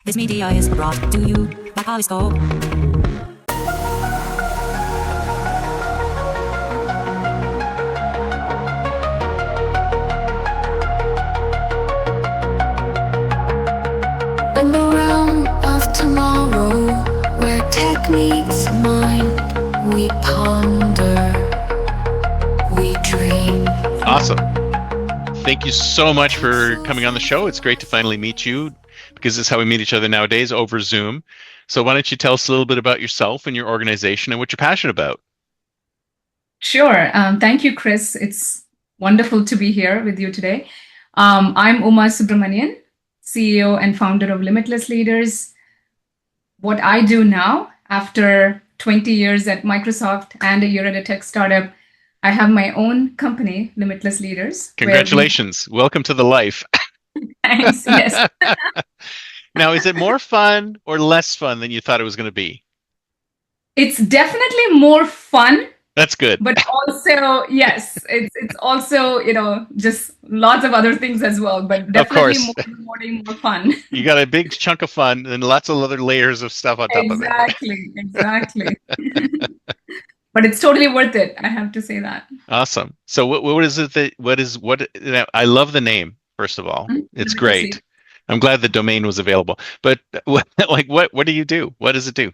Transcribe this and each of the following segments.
This media is brought to you by Polyscope. In the realm of tomorrow, where techniques mind, we ponder, we dream. Awesome. Thank you so much for coming on the show. It's great to finally meet you because this is how we meet each other nowadays, over Zoom. So why don't you tell us a little bit about yourself and your organization and what you're passionate about? Sure. Thank you, Chris. It's wonderful to be here with you today. I'm Uma Subramanian, CEO and founder of Limitless Leaders. What I do now, after 20 years at Microsoft and a year at a tech startup, I have my own company, Limitless Leaders. Congratulations. Welcome to the life. Thanks. Yes. Now, is it more fun or less fun than you thought it was going to be? It's definitely more fun. That's good. But also, yes, it's also, just lots of other things as well, but definitely more fun. You got a big chunk of fun and lots of other layers of stuff on top of it. Exactly. But it's totally worth it. I have to say that. Awesome. So what is it I love the name, first of all. It's great. I'm glad the domain was available. But what do you do? What does it do?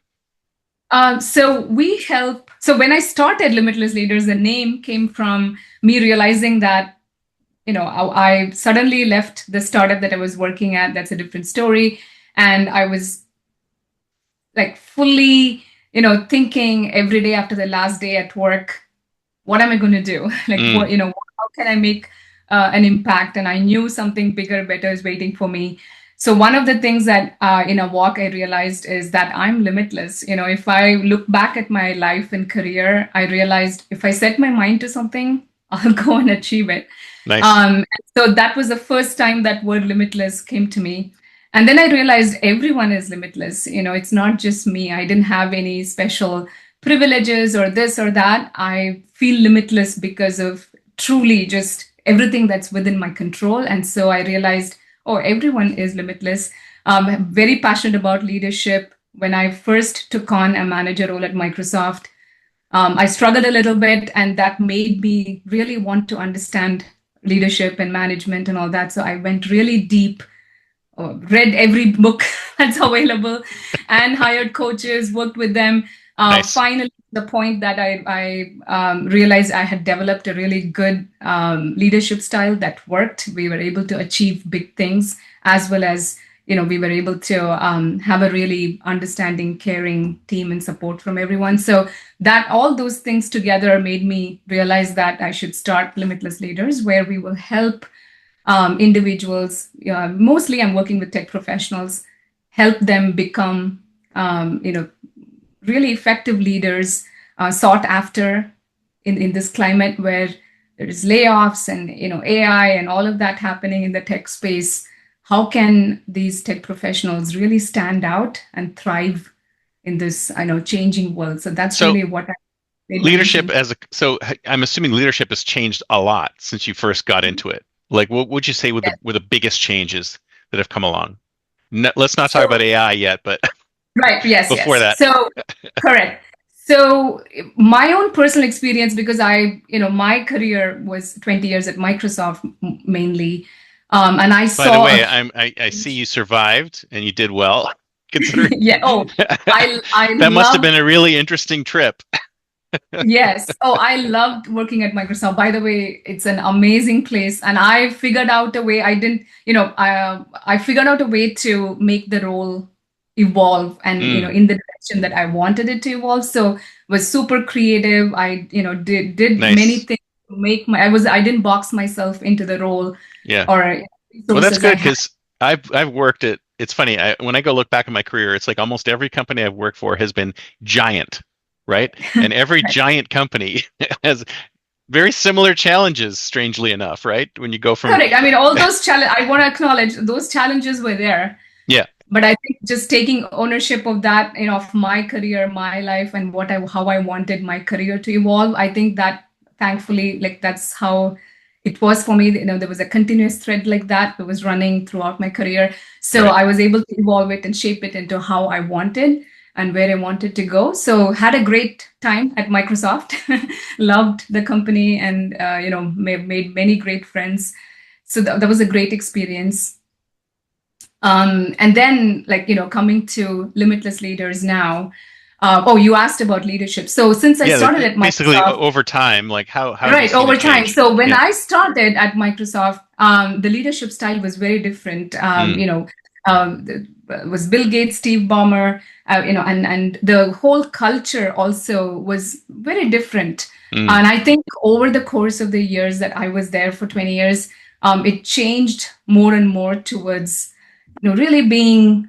So we help. So when I started Limitless Leaders, the name came from me realizing that, I suddenly left the startup that I was working at. That's a different story. And I was like fully, thinking every day after the last day at work, what am I going to do? How can I make an impact? And I knew something bigger, better is waiting for me. So one of the things that in a walk I realized is that I'm limitless. If I look back at my life and career, I realized if I set my mind to something, I'll go and achieve it. Nice. So that was the first time that word limitless came to me. And then I realized everyone is limitless. It's not just me. I didn't have any special privileges or this or that. I feel limitless because of truly just everything that's within my control. And so I realized, everyone is limitless. I'm very passionate about leadership. When I first took on a manager role at Microsoft, I struggled a little bit, and that made me really want to understand leadership and management and all that. So I went really deep, read every book that's available, and hired coaches, worked with them. Nice. Finally, the point that I realized I had developed a really good leadership style that worked. We were able to achieve big things, as well as, we were able to have a really understanding, caring team and support from everyone. So that all those things together made me realize that I should start Limitless Leaders, where we will help individuals. Mostly I'm working with tech professionals, help them become, really effective leaders, sought after in this climate where there is layoffs and AI and all of that happening in the tech space. How can these tech professionals really stand out and thrive in this changing world? So that's really what I leadership so I'm assuming leadership has changed a lot since you first got into it. Like, what would you say were the biggest changes that have come along? Let's not talk about AI yet, but right. Yes. Before that. So correct. So my own personal experience, because my career was 20 years at Microsoft mainly. And I saw. By the way, I see you survived and you did well. Considering yeah. I that must have been a really interesting trip. Yes. I loved working at Microsoft. By the way, it's an amazing place, and I figured out a way. I figured out a way to make the role evolve and in the direction that I wanted it to evolve. So was super creative. I did Nice. many things to make I didn't box myself into the role. Yeah. Or well, that's good, because I've worked at. It's funny, when I go look back at my career, it's like almost every company I've worked for has been giant, right? And every giant company has very similar challenges, strangely enough, right? When you go from correct. I mean, all those challenges. I want to acknowledge those challenges were there. Yeah. But I think just taking ownership of that, of my career, my life, and how I wanted my career to evolve, I think that thankfully, that's how, it was for me, there was a continuous thread like that was running throughout my career. So Right. I was able to evolve it and shape it into how I wanted and where I wanted to go. So had a great time at Microsoft, loved the company, and made many great friends. So that was a great experience. And then, coming to Limitless Leaders now. Oh, you asked about leadership. So since I Yeah, started at basically Microsoft, over time, like how have you right, seen over it time. change? So when Yeah. I started at Microsoft, the leadership style was very different. Mm, Was Bill Gates, Steve Ballmer, and the whole culture also was very different. mm, And I think over the course of the years that I was there for 20 years, it changed more and more towards really being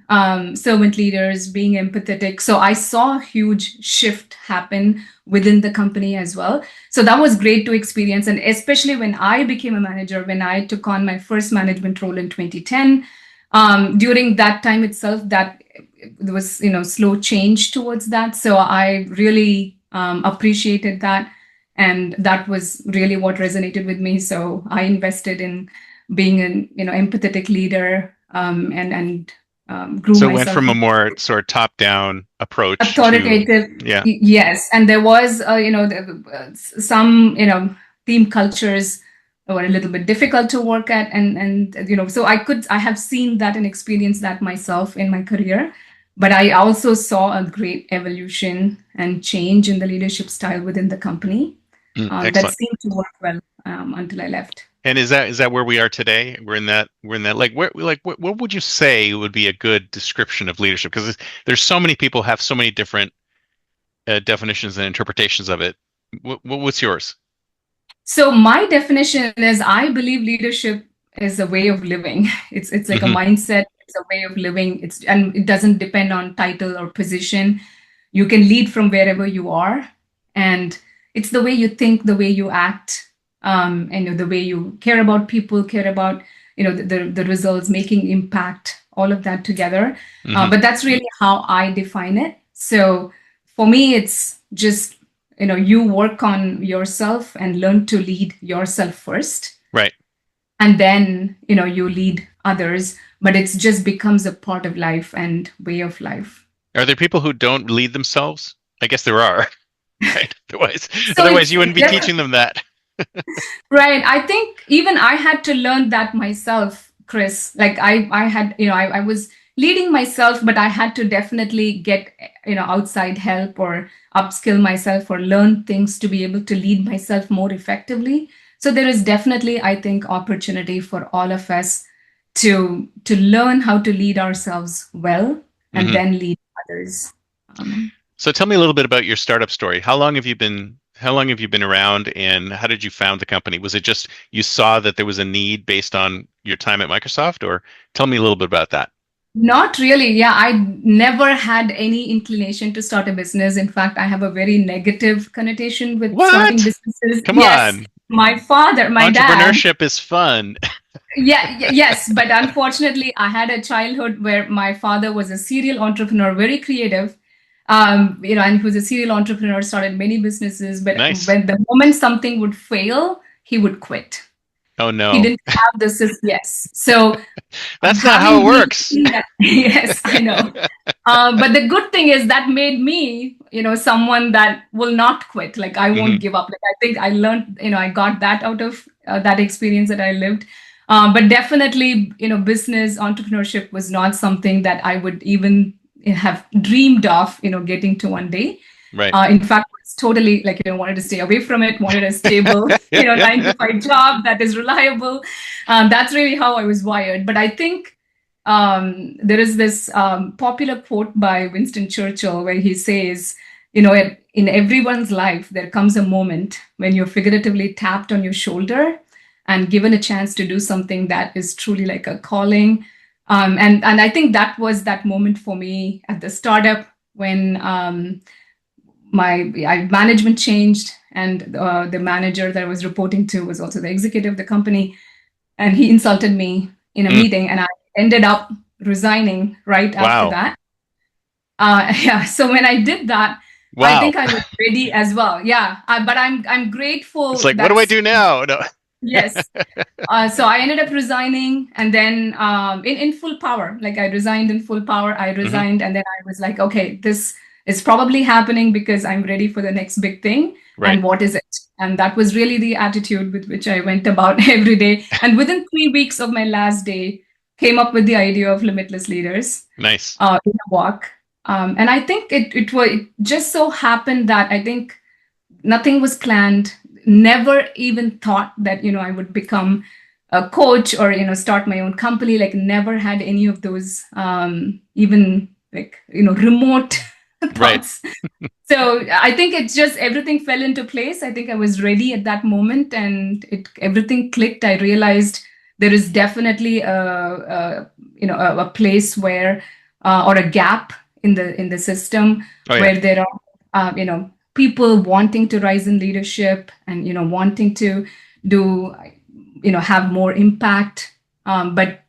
servant leaders, being empathetic. So I saw a huge shift happen within the company as well. So that was great to experience. And especially when I became a manager, when I took on my first management role in 2010, during that time itself, that there was, slow change towards that. So I really appreciated that. And that was really what resonated with me. So I invested in being an, empathetic leader, and grew so it went myself from a more sort of top-down approach to, authoritative. yeah. Yes, and there was some team cultures were a little bit difficult to work at, and so I have seen that and experienced that myself in my career, but I also saw a great evolution and change in the leadership style within the company that Excellent. seemed to work well until I left. And is that where we are today? We're in that like what would you say would be a good description of leadership? Because there's so many people have so many different definitions and interpretations of it. What's yours? So my definition is I believe leadership is a way of living. It's like a Hmm. mindset, it's a way of living. And it doesn't depend on title or position. You can lead from wherever you are. And it's the way you think, the way you act, and the way you care about people, care about the results, making impact, all of that together. Hmm. But that's really how I define it. So for me, it's just you work on yourself and learn to lead yourself first, Right. and then you lead others, but it just becomes a part of life and way of life. Are there people who don't lead themselves? I guess there are, right? Otherwise, So otherwise it's you wouldn't be teaching them that. right. I think even I had to learn that myself, Chris. Like I had, I was leading myself, but I had to definitely get, outside help or upskill myself or learn things to be able to lead myself more effectively. So there is definitely, I think, opportunity for all of us to learn how to lead ourselves well and Hmm. then lead others. Um, So tell me a little bit about your startup story. How long have you been around, and how did you found the company? Was it just you saw that there was a need based on your time at Microsoft, or tell me a little bit about that? Not really. Yeah, I never had any inclination to start a business. In fact, I have a very negative connotation with starting What? businesses. Come Yes, on. my father, my dad. Entrepreneurship is fun. Yeah, yes, but unfortunately, I had a childhood where my father was a serial entrepreneur, very creative. And he was a serial entrepreneur, started many businesses, but Nice. when the moment something would fail, he would quit. Oh He no. didn't have the yes. So That's not how it having been works. in that, yes, I know. But the good thing is that made me, someone that will not quit. Like I Hmm. won't give up. Like I think I learned, I got that out of that experience that I lived. But definitely, business entrepreneurship was not something that I would even have dreamed of, getting to one day. Right. In fact, it's totally like, wanted to stay away from it, wanted a stable, 9 to 5 job that is reliable. That's really how I was wired. But I think there is this popular quote by Winston Churchill where he says, in everyone's life, there comes a moment when you're figuratively tapped on your shoulder and given a chance to do something that is truly like a calling. And I think that was that moment for me at the startup when my management changed, and the manager that I was reporting to was also the executive of the company, and he insulted me in a Mm. meeting, and I ended up resigning right after Wow. that. Yeah, so when I did that, I Wow. think I was ready as well. Yeah, but I'm It's grateful like, what do that I do now? No. Yes. So I ended up resigning, and then in full power, like I resigned in full power. I Hmm. resigned, and then I was like, okay, this is probably happening because I'm ready for the next big thing. Right. And what is it? And that was really the attitude with which I went about every day. And within 3 weeks of my last day, came up with the idea of Limitless Leaders Nice. in a walk. And I think it just so happened that I think nothing was planned. Never even thought that I would become a coach or start my own company. Like never had any of those even like remote Right. thoughts. So I think it's just everything fell into place. I think I was ready at that moment, and everything clicked. I realized there is definitely a place where or a gap in the system Oh yeah. where there are people wanting to rise in leadership and wanting to do have more impact, but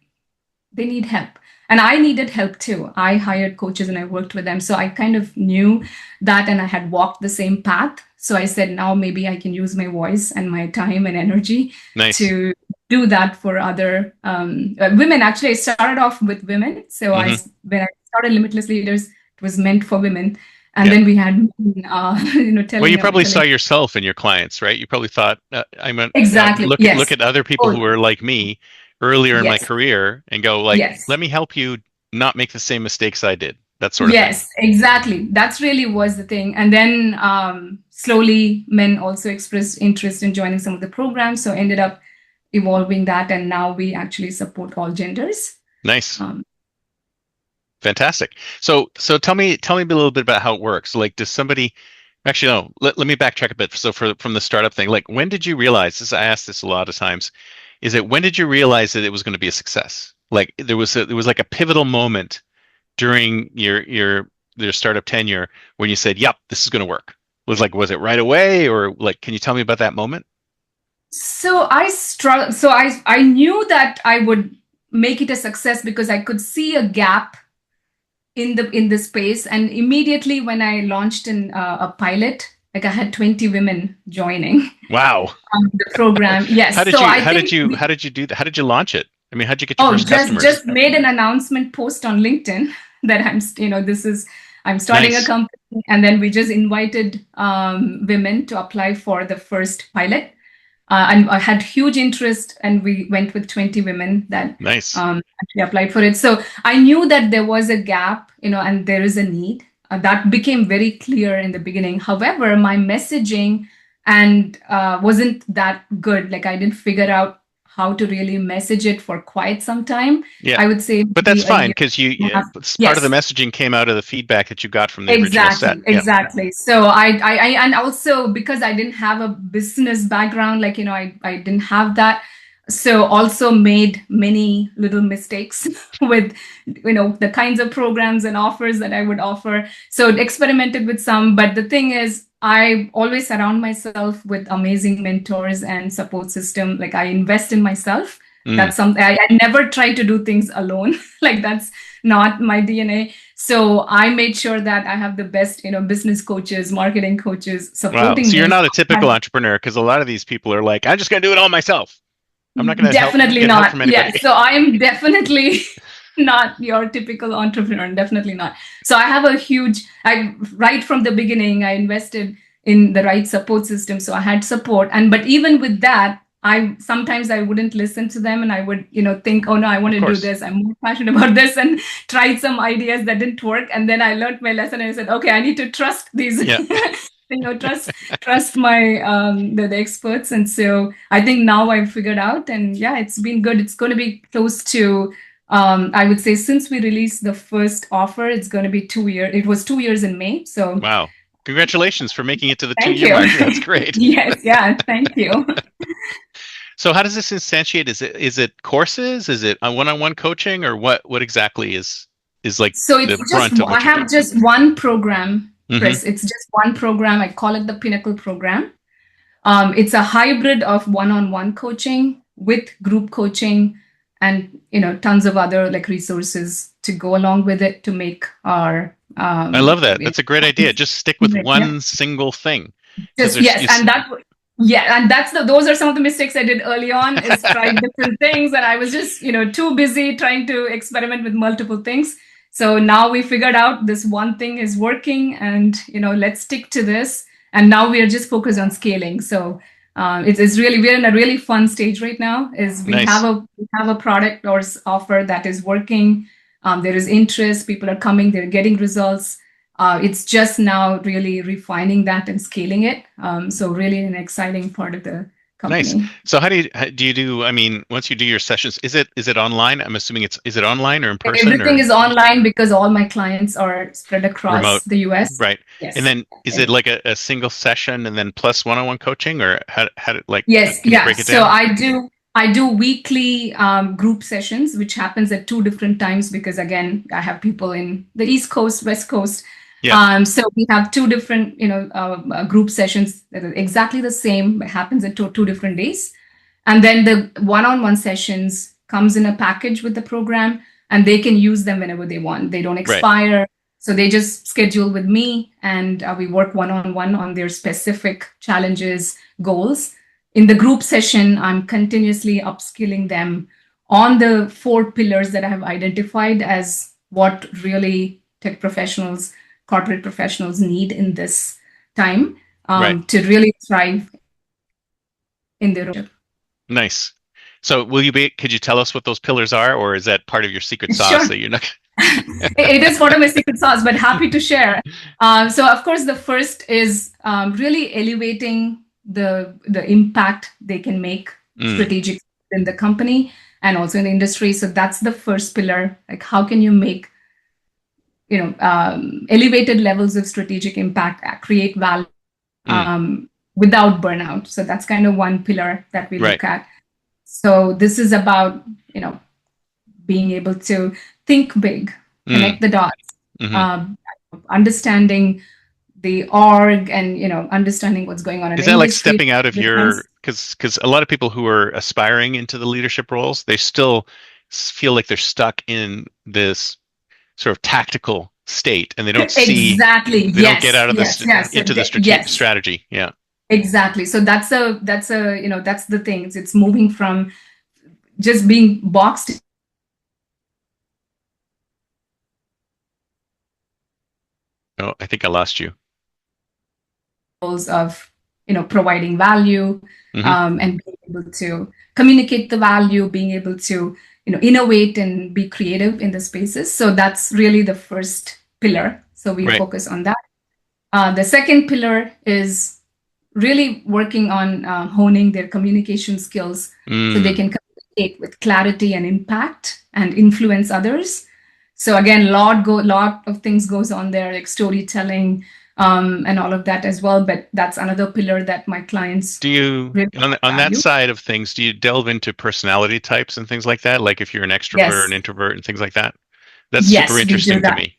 they need help. And I needed help too. I hired coaches and I worked with them. So I kind of knew that, and I had walked the same path. So I said, now maybe I can use my voice and my time and energy Nice. to do that for other women. Actually, I started off with women. So Hmm. when I started Limitless Leaders, it was meant for women. And Yeah. then we had men, Well, you telling probably saw telling yourself in your clients, right? You probably thought, exactly. look Yes. at other people who Oh, were like me earlier in my yes. career and go like, Yes. let me help you not make the same mistakes I did. That sort of thing. Yes, exactly. That's really was the thing. And then slowly men also expressed interest in joining some of the programs. So ended up evolving that. And now we actually support all genders. Nice. Um, Fantastic. So tell me a little bit about how it works. Like, does somebody actually no, let me backtrack a bit. So from the startup thing, like when did you realize this? I asked this a lot of times, is it when did you realize that it was going to be a success? Like there was like a pivotal moment during your startup tenure when you said, "Yep, this is going to work." Was it right away or like can you tell me about that moment? so I struggled. So I knew that I would make it a success because I could see a gap in the space. And immediately when I launched in a pilot, like I had 20 women joining Wow. the program. Yes. So I think How did you do that? How did you launch it? I mean, how'd you get your oh, first customers? just made an announcement post on LinkedIn that I'm starting a Nice. company, and then we just invited women to apply for the first pilot. And I had huge interest, and we went with 20 women that Nice. actually applied for it. So I knew that there was a gap, and there is a need. That became very clear in the beginning. However, my messaging and wasn't that good. Like I didn't figure out how to really message it for quite some time. Yeah. I would say But maybe that's a fine year because and a half. part of the Yes. messaging came out of the feedback that you got from the original set. Exactly, Yeah. exactly. So and also because I didn't have a business background, like, I didn't have that. So also made many little mistakes with, the kinds of programs and offers that I would offer. So experimented with some, but the thing is, I always surround myself with amazing mentors and support system. Like I invest in myself. Mm. That's something I never try to do things alone. Like that's not my DNA. So I made sure that I have the best, business coaches, marketing coaches Wow. supporting So you're me. not a typical entrepreneur because a lot of these people are like, I'm just going to do it all myself. I'm not going to Definitely get help from not. Yeah. anybody. So I am definitely not your typical entrepreneur. Definitely not. So I have a right from the beginning, I invested in the right support system. So I had support. But even with that, sometimes I wouldn't listen to them and I would, think, oh no, I want Of to do course. this. I'm more passionate about this, and tried some ideas that didn't work. And then I learned my lesson and I said, okay, I need to trust these, Yeah. trust my the experts. And so I think now I've figured out, and yeah, it's been good. It's going to be close to I would say since we released the first offer, it's going to be 2 years. It was 2 years in May. So Wow. Congratulations for making it to the thank 2 year you. mark. That's great. Yes, yeah, thank you. So how does this instantiate? Is it courses? Is it a one-on-one coaching or what exactly is like So it's the just brunt of I what you do? have just one program, Hmm. Chris. It's just one program. I call it the Pinnacle program. It's a hybrid of one-on-one coaching with group coaching and tons of other like resources to go along with it to make our I love that. That's a great idea. Just stick with yeah. one single thing because Just yes, and that Yeah, and those are some of the mistakes I did early on, is try different things, and I was just, too busy trying to experiment with multiple things. So now we figured out this one thing is working, and let's stick to this. And now we are just focused on scaling. So it's really, we're in a really fun stage right now. Is Nice. we have a product or offer that is working. There is interest. People are coming. They're getting results. It's just now really refining that and scaling it. So really an exciting part of the Nice. company. So how do you do, I mean, once you do your sessions, is it online? I'm assuming is it online or in person Everything or is online because all my clients are spread across remote? the US. Right. And Yes. then is it like a single session and then plus one-on-one coaching, or like, Yes, can you yeah. break it So down? I do weekly group sessions, which happens at two different times because again, I have people in the East Coast, West Coast. Yeah. So we have two different, group sessions that are exactly the same. It happens at two different days, and then the one-on-one sessions comes in a package with the program, and they can use them whenever they want. They don't Right. expire. So they just schedule with me, and we work one-on-one on their specific challenges, goals. In the group session, I'm continuously upskilling them on the four pillars that I have identified as what really tech professionals, corporate professionals need in this time, Right. to really thrive in their role. Nice. So could you tell us what those pillars are, or is that part of your secret sauce Sure. that you're not? It is part of my secret sauce, but happy to share. So, of course, the first is really elevating the impact they can make Mm, strategic in the company and also in the industry. So that's the first pillar. Like, how can you make elevated levels of strategic impact, create value mm, without burnout? So that's kind of one pillar that we right. look at. So this is about being able to think big, Mm, connect the dots, hmm. um, understanding the org, and understanding what's going on in Is the that like industry. stepping out of your, because a lot of people who are aspiring into the leadership roles, they still feel like they're stuck in this sort of tactical state, and Exactly. they don't get Yes. out of Yes. Yes. So into the yes. strategy. Yeah. Exactly. So that's a that's the thing. It's moving from just being boxed Oh, I think I lost you. roles of providing value, Hmm. and being able to communicate the value, being able to innovate and be creative in the spaces. So that's really the first pillar. So we Right. focus on that. The second pillar is really working on honing their communication skills so they Mm, can communicate with clarity and impact and influence others. So again, lot of things goes on there, like storytelling, and all of that as well. But that's another pillar that my clients do you really on that value. side of things, do you delve into personality types and things like that? Like if you're an extrovert, an Yes, introvert, and things like that? That's super yes, we do interesting to that. me.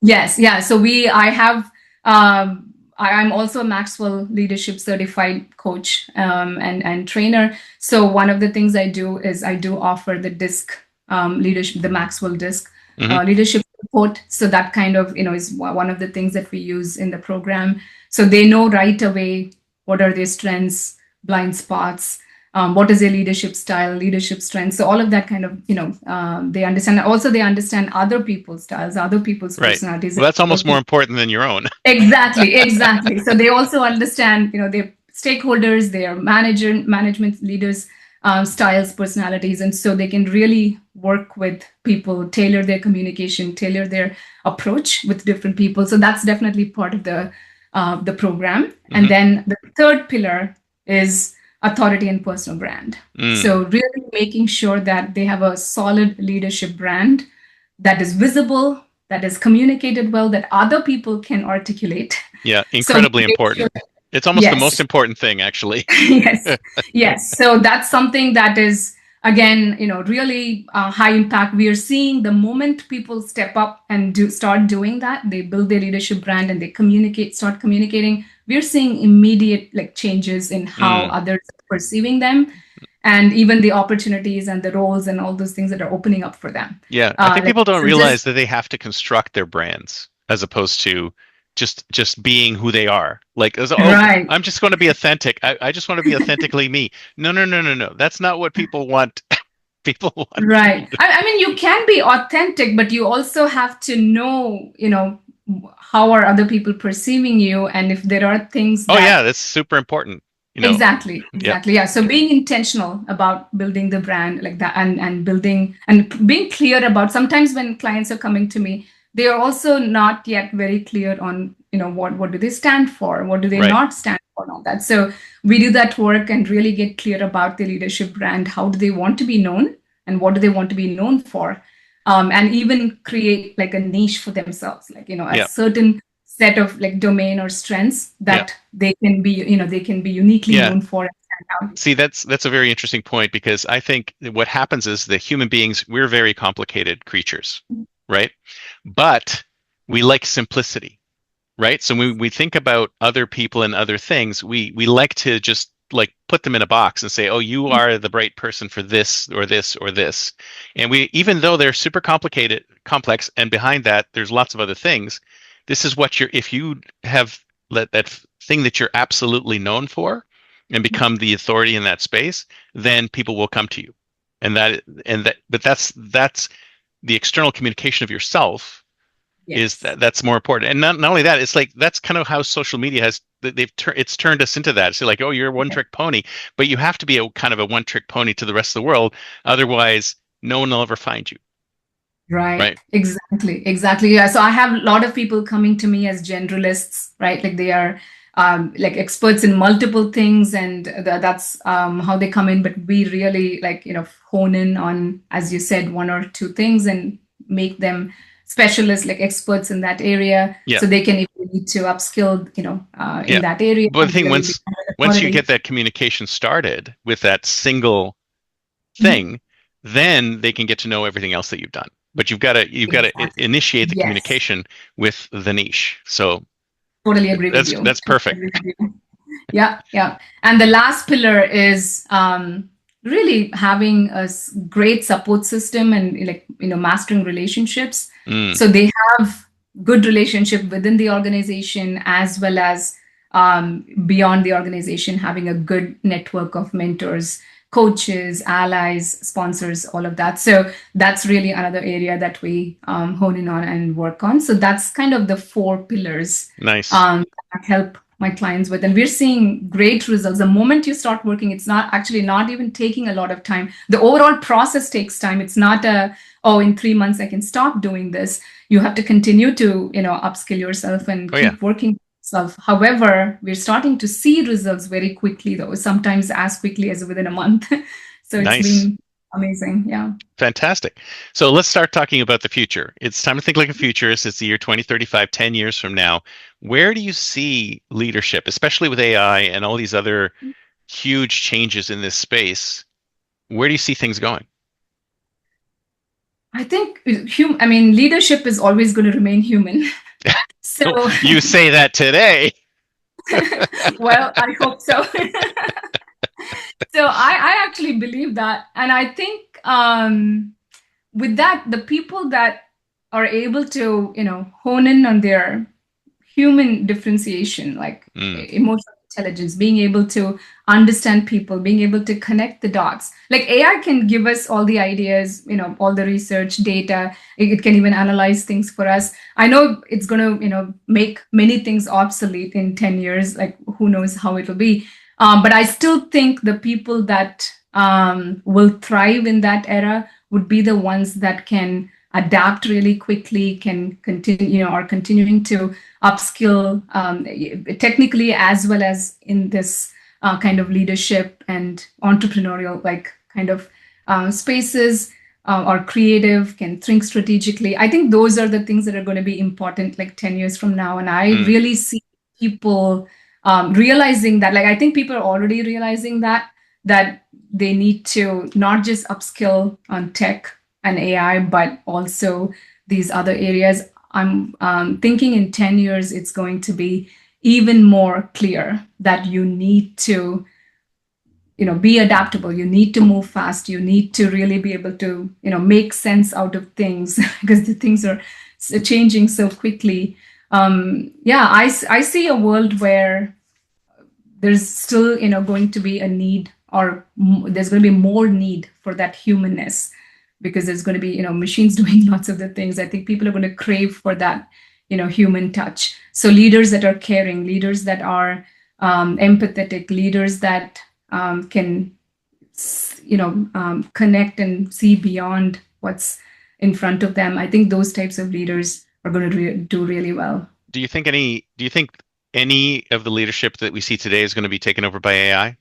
Yes, yeah. So I have, I'm also a Maxwell Leadership Certified Coach, and trainer. So one of the things I do is I do offer the DISC, leadership, the Maxwell DISC, Hmm. leadership support. So that kind of, is one of the things that we use in the program. So they know right away what are their strengths, blind spots, what is their leadership style, leadership strengths. So all of that kind of, they understand. Also, they understand other people's styles, other people's Right. personalities. Well, that's Other almost more people. important than your own. Exactly, exactly. So they also understand, their stakeholders, their management leaders, styles, personalities, and so they can really work with people, tailor their communication, tailor their approach with different people. So that's definitely part of the program. And Hmm. then the third pillar is authority and personal brand. Mm. So really making sure that they have a solid leadership brand that is visible, that is communicated well, that other people can articulate. Yeah, So we incredibly make sure, important. It's almost the most yes, important thing, actually. yes, yes. So that's something that is, again, really high impact. We are seeing the moment people step up and start doing that, they build their leadership brand and they start communicating. We're seeing immediate like changes in how Mm. others are perceiving them, and even the opportunities and the roles and all those things that are opening up for them. Yeah, I think Like people don't so, just realize that they have to construct their brands as opposed to just being who they are. Like, Right. I'm just going to be authentic. I just want to be authentically me. No, no, no, no, no. That's not what people want. People want. Right. I mean, you can be authentic, but you also have to know, how are other people perceiving you, and if there are things Oh that yeah, that's super important. exactly, Yeah, exactly. Yeah. So being intentional about building the brand like that, and building and being clear about, sometimes when clients are coming to me, they are also not yet very clear on, what do they stand for? What do they right. not stand for? And all that. So we do that work and really get clear about the leadership brand. How do they want to be known, and what do they want to be known for? And even create like a niche for themselves, like, a Yeah, certain set of like domain or strengths yeah, that they can be uniquely yeah. known for and stand out. See, that's a very interesting point, because I think that what happens is the human beings, we're very complicated creatures, right? But we like simplicity, right? So when we think about other people and other things, we like to just like put them in a box and say, oh, you are the right person for this or this or this. And we, even though they're super complicated, complex, and behind that there's lots of other things, this is what you're, if you have that thing that you're absolutely known for and become the authority in that space, then people will come to you. But that's the external communication of yourself, is Yes. that's more important. And not only that, it's like that's kind of how social media has, it's turned us into that. It's like, oh, you're a one Yeah. trick pony, but you have to be a kind of a one trick pony to the rest of the world, otherwise no one will ever find you, Right. right? Exactly. Exactly. Yeah. So I have a lot of people coming to me as generalists, right? Like they are like experts in multiple things, and that's how they come in. But we really like, hone in on, as you said, one or two things and make them specialists, like experts in that area, Yeah, so they can, if they need to upskill, in yeah. that area, But the thing, really once become an once you get authority. that communication started with that single Mhm. thing, then they can get to know everything else that you've done. But you've got to Exactly. initiate the Yes. communication with the niche. So Totally agree with you. that's Totally perfect. agree with you. Yeah, yeah. And the last pillar is really having a great support system, and like, mastering relationships. Mm, So they have good relationship within the organization, as well as beyond the organization, having a good network of mentors, coaches, allies, sponsors, all of that. So that's really another area that we hone in on and work on. So that's kind of the four pillars nice. that help my clients with, and we're seeing great results. The moment you start working, it's not even taking a lot of time. The overall process takes time. It's not in 3 months I can stop doing this. You have to continue to, upskill yourself and Oh yeah, keep working yourself. However, we're starting to see results very quickly, though, sometimes as quickly as within a month. So it's nice. been amazing. Yeah. Fantastic. So let's start talking about the future. It's time to think like a futurist. It's the year 2035, 10 years from now. Where do you see leadership, especially with AI and all these other huge changes in this space? Where do you see things going? I think leadership is always going to remain human. So, Oh, you say that today. well, I hope so. So I actually believe that. And I think with that, the people that are able to, hone in on their human differentiation, like Mm, emotional intelligence, being able to understand people, being able to connect the dots. Like AI can give us all the ideas, all the research data. It can even analyze things for us. I know it's going to, make many things obsolete in 10 years. Like who knows how it will be. But I still think the people that will thrive in that era would be the ones that can adapt really quickly, can continue, are continuing to upskill technically, as well as in this kind of leadership and entrepreneurial like kind of spaces, or creative, can think strategically. I think those are the things that are going to be important like 10 years from now. And I mm, really see people realizing that, like, I think people are already realizing that they need to not just upskill on tech and AI, but also these other areas. I'm thinking in 10 years, it's going to be even more clear that you need to, be adaptable. You need to move fast. You need to really be able to, make sense out of things because the things are changing so quickly. I see a world where there's still, going to be a need, or there's going to be more need for that humanness, because there's going to be, machines doing lots of the things. I think people are going to crave for that, human touch. So leaders that are caring, leaders that are empathetic, leaders that can, connect and see beyond what's in front of them. I think those types of leaders are going to do really well. Do you think any of the leadership that we see today is going to be taken over by AI?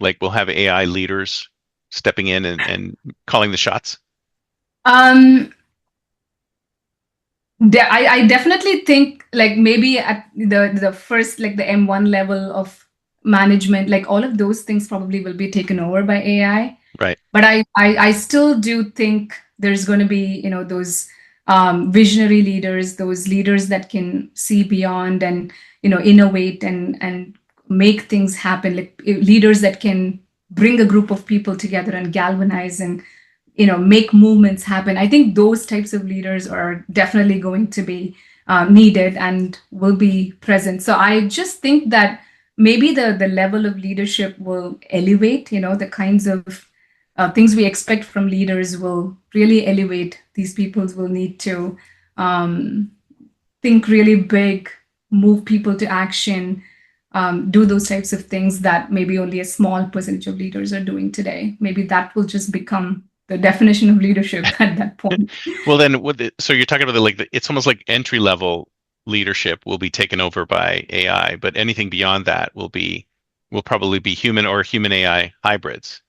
Like we'll have AI leaders stepping in and calling the shots? I definitely think, like, maybe at the first, like the M1 level of management, like all of those things probably will be taken over by AI. Right. But I still do think there's going to be, those visionary leaders, those leaders that can see beyond and, innovate and make things happen, like leaders that can bring a group of people together and galvanize and, make movements happen. I think those types of leaders are definitely going to be needed and will be present. So I just think that maybe the level of leadership will elevate, the kinds of things we expect from leaders will really elevate. These people will need to think really big, move people to action, do those types of things that maybe only a small percentage of leaders are doing today. Maybe that will just become the definition of leadership at that point. Well, then, so you're talking about it's almost like entry level leadership will be taken over by AI, but anything beyond that will probably be human or human AI hybrids.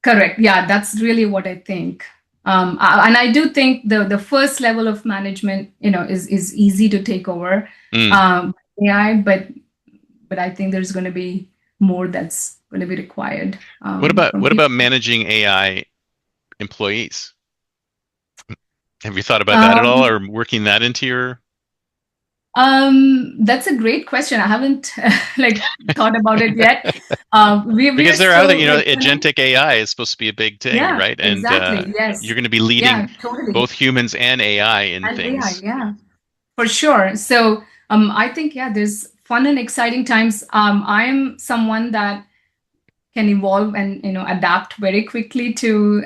Correct. Yeah, that's really what I think. And I do think the first level of management, is easy to take over AI, but I think there's going to be more that's going to be required. What about managing AI employees? Have you thought about that at all, or working that into your? That's a great question. I haven't thought about it yet. Because there are agentic AI is supposed to be a big thing, yeah, right? Exactly. And yes. you're going to be leading Totally. both humans and AI in And things. AI, yeah, for sure. So I think there's fun and exciting times. I'm someone that can evolve and adapt very quickly to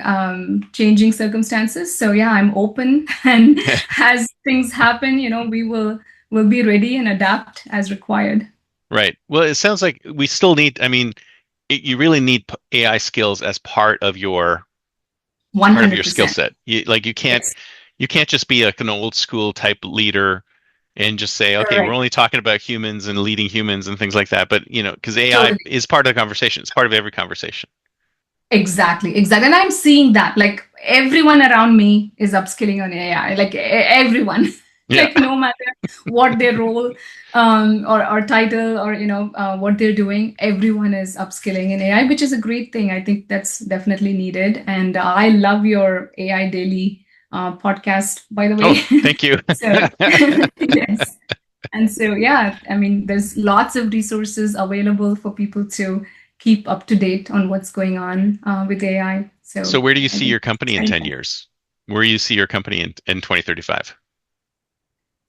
changing circumstances. So I'm open, and as things happen, we'll be ready and adapt as required. Right. Well, it sounds like we still need. I mean, you really need AI skills as part of your 100%. skill set. You can't Yes. you can't just be like an old school type leader and just say, okay, Correct. we're only talking about humans and leading humans and things like that. But because AI Totally. is part of the conversation. It's part of every conversation. Exactly. And I'm seeing that, like, everyone around me is upskilling on AI, like everyone. Yeah. Like, no matter what their role or title, or what they're doing, everyone is upskilling in AI, which is a great thing. I think that's definitely needed. And I love your AI Daily podcast, by the way. Oh, thank you. So, yes. And so, I mean, there's lots of resources available for people to keep up to date on what's going on with AI. So where do you see your company in 10 years? Where do you see your company in 2035?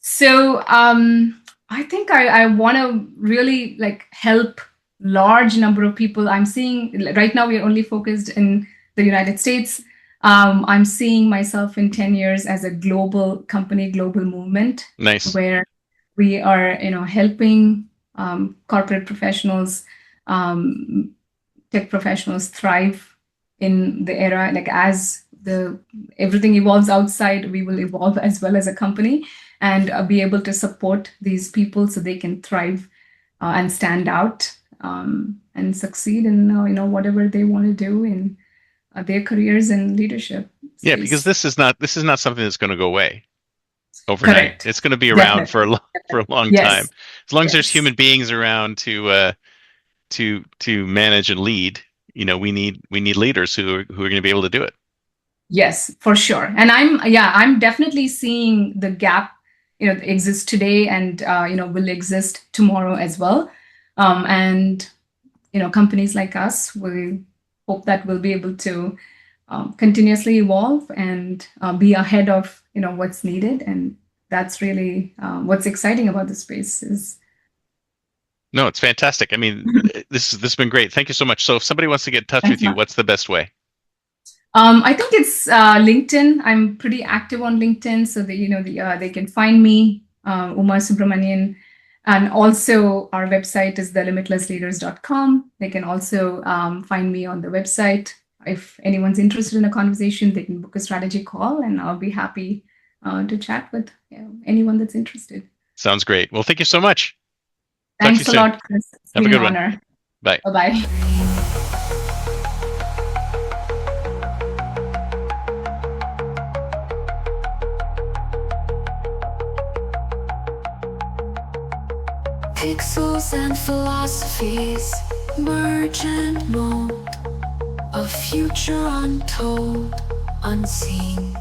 So I think I want to really help large number of people. I'm seeing right now we're only focused in the United States. I'm seeing myself in 10 years as a global company, global movement. Nice. Where we are, helping corporate professionals, tech professionals thrive in the era. Like, as everything evolves outside, we will evolve as well as a company, and be able to support these people so they can thrive and stand out and succeed in whatever they want to do in their careers and leadership space. Yeah, because this is not something that's going to go away overnight. Correct. It's going to be around for a long time. As long as there's human beings around to manage and lead, we need leaders who are going to be able to do it. Yes, for sure. And I'm definitely seeing the gap exists today and will exist tomorrow as well. And companies like us, we hope that we'll be able to continuously evolve and be ahead of what's needed, and that's really what's exciting about the space is. No, it's fantastic. I mean, this has been great. Thank you so much. So if somebody wants to get in touch Thanks, with you, Mark. what's the best way? I think it's LinkedIn. I'm pretty active on LinkedIn, so they can find me, Uma Subramanian, and also our website is thelimitlessleaders.com. They can also find me on the website. If anyone's interested in a conversation, they can book a strategy call, and I'll be happy to chat with anyone that's interested. Sounds great. Well, thank you so much. Talk to Thanks you a soon. lot, Chris. It's Have a been good an one. honor. Bye. Bye-bye. Pixels and philosophies merge and mold, a future untold, unseen.